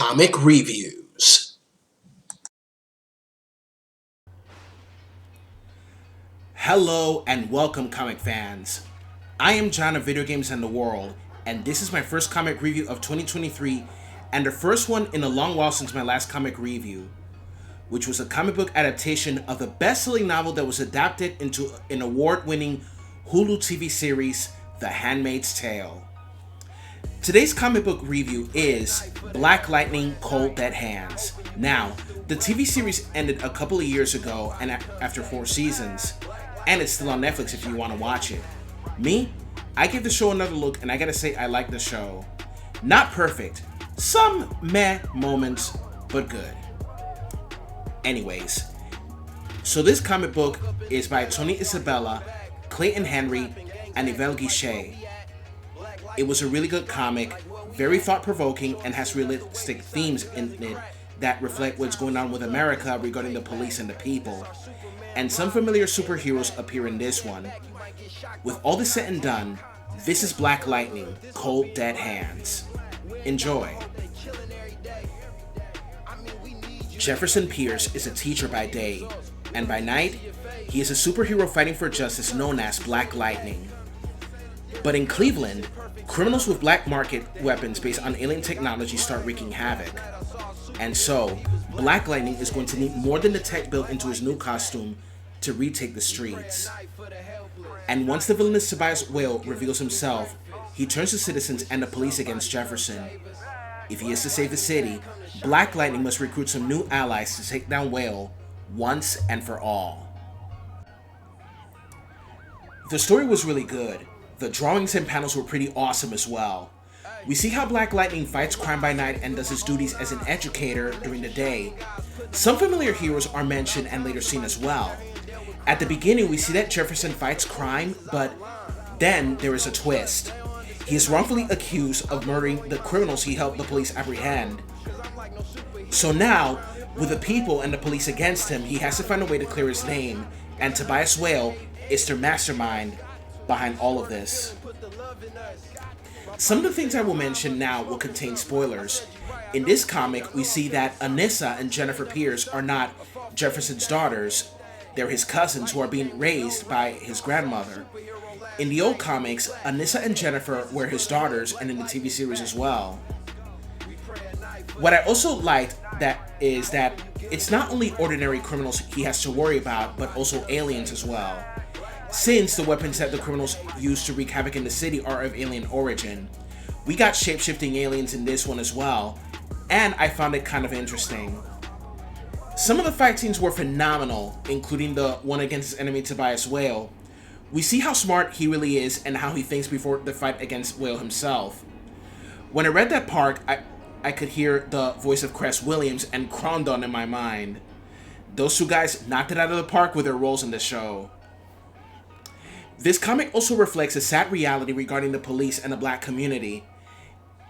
Comic Reviews. Hello and welcome, comic fans. I am John of Video Games and the World, and this is my first comic review of 2023 and the first one in a long while since my last comic review, which was a comic book adaptation of the best-selling novel that was adapted into an award-winning Hulu TV series, The Handmaid's Tale. Today's comic book review is Black Lightning Cold Dead Hands. Now, the TV series ended a couple of years ago and after 4 seasons, and it's still on Netflix if you want to watch it. Me, I give the show another look and I gotta say I like the show. Not perfect, some meh moments, but good. Anyways, so this comic book is by Tony Isabella, Clayton Henry, and Yvel Guichet. It was a really good comic, very thought-provoking, and has realistic themes in it that reflect what's going on with America regarding the police and the people. And some familiar superheroes appear in this one. With all this said and done, this is Black Lightning, Cold Dead Hands. Enjoy. Jefferson Pierce is a teacher by day, and by night, he is a superhero fighting for justice known as Black Lightning. But in Cleveland, criminals with black market weapons based on alien technology start wreaking havoc. And so, Black Lightning is going to need more than the tech built into his new costume to retake the streets. And once the villainous Tobias Whale reveals himself, he turns the citizens and the police against Jefferson. If he is to save the city, Black Lightning must recruit some new allies to take down Whale once and for all. The story was really good. The drawings and panels were pretty awesome as well. We see how Black Lightning fights crime by night and does his duties as an educator during the day. Some familiar heroes are mentioned and later seen as well. At the beginning, we see that Jefferson fights crime, but then there is a twist. He is wrongfully accused of murdering the criminals he helped the police apprehend. So now, with the people and the police against him, he has to find a way to clear his name, and Tobias Whale is the mastermind behind all of this. Some of the things I will mention now will contain spoilers. In this comic, we see that Anissa and Jennifer Pierce are not Jefferson's daughters. They're his cousins who are being raised by his grandmother. In the old comics, Anissa and Jennifer were his daughters, and in the TV series as well. What I also liked is that it's not only ordinary criminals he has to worry about, but also aliens as well, since the weapons that the criminals use to wreak havoc in the city are of alien origin. We got shape-shifting aliens in this one as well, and I found it kind of interesting. Some of the fight scenes were phenomenal, including the one against his enemy Tobias Whale. We see how smart he really is and how he thinks before the fight against Whale himself. When I read that part, I could hear the voice of Cress Williams and Crondon in my mind. Those two guys knocked it out of the park with their roles in the show. This comic also reflects a sad reality regarding the police and the black community.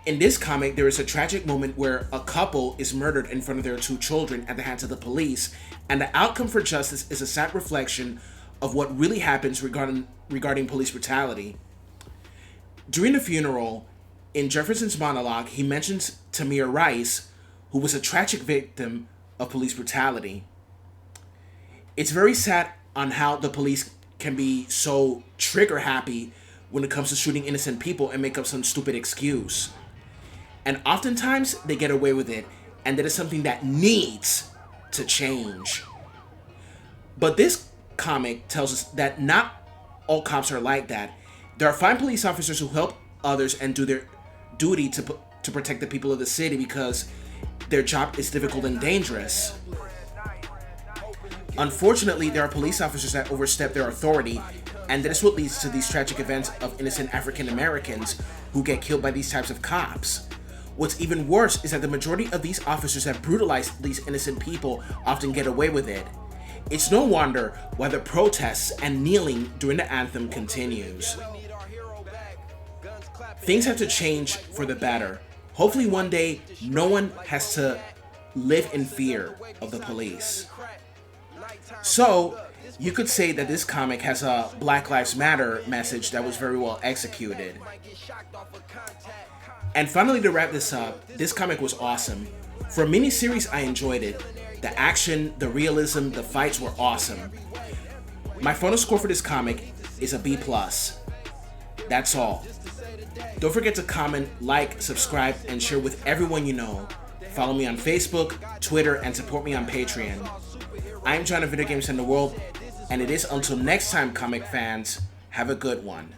In this comic, there is a tragic moment where a couple is murdered in front of their 2 children at the hands of the police, and the outcome for justice is a sad reflection of what really happens regarding police brutality. During the funeral, in Jefferson's monologue, he mentions Tamir Rice, who was a tragic victim of police brutality. It's very sad on how the police can be so trigger happy when it comes to shooting innocent people and make up some stupid excuse. And oftentimes they get away with it, and that is something that needs to change. But this comic tells us that not all cops are like that. There are fine police officers who help others and do their duty to protect the people of the city because their job is difficult and dangerous. Unfortunately, there are police officers that overstep their authority, and that is what leads to these tragic events of innocent African Americans who get killed by these types of cops. What's even worse is that the majority of these officers that brutalize these innocent people often get away with it. It's no wonder why the protests and kneeling during the anthem continues. Things have to change for the better. Hopefully one day, no one has to live in fear of the police. So, you could say that this comic has a Black Lives Matter message that was very well executed. And finally, to wrap this up, this comic was awesome. For a miniseries, I enjoyed it. The action, the realism, the fights were awesome. My final score for this comic is a B+. That's all. Don't forget to comment, like, subscribe, and share with everyone you know. Follow me on Facebook, Twitter, and support me on Patreon. I'm John of Video Games in the World, and it is until next time, comic fans. Have a good one.